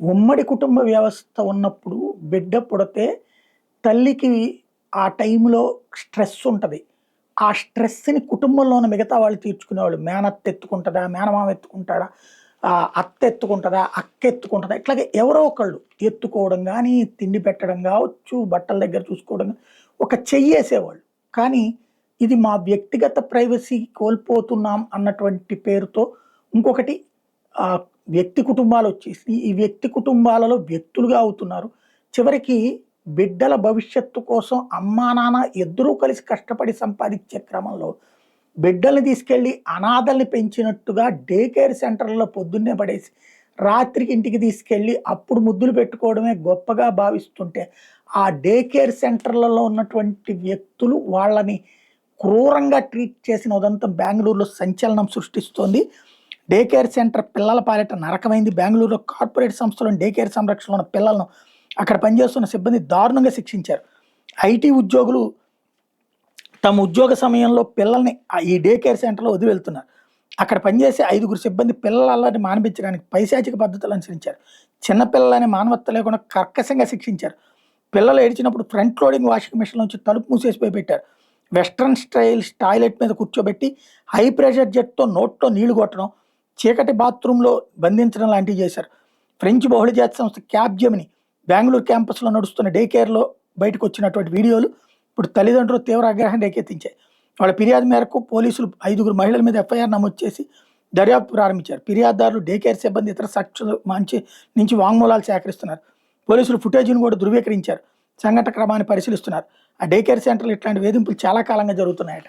ఉమ్మడి కుటుంబ వ్యవస్థ ఉన్నప్పుడు బిడ్డ పుడితే తల్లికి ఆ టైంలో స్ట్రెస్ ఉంటది. ఆ స్ట్రెస్‌ని కుటుంబంలో ఉన్న మిగతా వాళ్ళు తీర్చుకునేవాళ్ళు. మేనత్త ఎత్తుకుంటదా? మేనమామ ఎత్తుకుంటాడా? అత్త ఎత్తుకుంటదా? అక్క ఎత్తుకుంటదా? ఇట్లాగే ఎవరో ఒకళ్ళు ఎత్తుకోవడం గానీ, తిండి పెట్టడం గావచ్చు, బట్టల దగ్గర చూసుకోవడం ఒక చెయ్యేసేవాళ్ళు. కానీ ఇది మా వ్యక్తిగత ప్రైవసీ కోల్పోతున్నాం అన్నటువంటి పేరుతో ఇంకొకటి ఆహ్, వ్యక్తి కుటుంబాలొచ్చేసి, ఈ వ్యక్తి కుటుంబాలలో వ్యక్తులుగా అవుతున్నారు. చివరికి బిడ్డల భవిష్యత్తు కోసం అమ్మా, నాన్న ఇద్దరూ కలిసి కష్టపడి సంపాదిచ్చే క్రమంలో బిడ్డల్ని తీసుకెళ్ళి అనాథల్ని పెంచినట్టుగా డే కేర్ సెంటర్‌లో పొద్దున్నే పడేసి, రాత్రికి ఇంటికి తీసుకెళ్ళి అప్పుడు ముద్దులు పెట్టుకోవడమే గొప్పగా భావిస్తుంటే, ఆ డే కేర్ సెంటర్‌లలో ఉన్నటువంటి వ్యక్తులు వాళ్ళని క్రూరంగా ట్రీట్ చేసిన ఉదంతం బెంగుళూరులో సంచలనం సృష్టిస్తోంది. డే కేర్ సెంటర్ పిల్లల పాలిట నరకమైంది. బెంగుళూరులో కార్పొరేట్ సంస్థలోని డే కేర్ సంరక్షణలో ఉన్న పిల్లలను అక్కడ పనిచేస్తున్న సిబ్బంది దారుణంగా శిక్షించారు. ఐటీ ఉద్యోగులు తమ ఉద్యోగ సమయంలో పిల్లల్ని ఈ డే కేర్ సెంటర్‌లో వదిలి వెళ్తున్నారు. అక్కడ పనిచేసే 5గురు సిబ్బంది పిల్లల అల్లరిని మానిపించడానికి పైశాచిక పద్ధతులు అనుసరించారు. చిన్న పిల్లలని మానవత్వం లేకుండా కర్కశంగా శిక్షించారు. పిల్లలు ఏడ్చినప్పుడు ఫ్రంట్ లోడింగ్ వాషింగ్ మెషిన్ నుంచి తలుపు మూసేసిపోయి పెట్టారు. వెస్టర్న్ స్టైల్ టాయిలెట్ మీద కూర్చోబెట్టి హై ప్రెషర్ జెట్‌తో నోట్లో నీళ్లు కొట్టడం, చీకటి బాత్రూమ్‌లో బంధించడం లాంటివి చేశారు. ఫ్రెంచ్ బహుళజాతి సంస్థ క్యాప్‌జెమిని బెంగుళూరు క్యాంపస్‌లో నడుస్తున్న డే కేర్‌లో బయటకొచ్చినటువంటి వీడియోలు ఇప్పుడు తల్లిదండ్రులు తీవ్ర ఆగ్రహం రేకెత్తించాయి. వాళ్ళ ఫిర్యాదు మేరకు పోలీసులు 5గురు మహిళల మీద ఎఫ్ఐఆర్ నమోదు చేసి దర్యాప్తు ప్రారంభించారు. ఫిర్యాదుదారులు డే కేర్ సిబ్బంది ఇతర సాక్షుల నుంచి వాంగ్మూలాలు సేకరిస్తున్నారు. పోలీసులు ఫుటేజ్‌ను కూడా ధృవీకరించారు. సంఘటన క్రమాన్ని పరిశీలిస్తున్నారు. ఆ డే కేర్ సెంటర్‌లో ఇట్లాంటి వేధింపులు చాలా కాలంగా జరుగుతున్నాయట.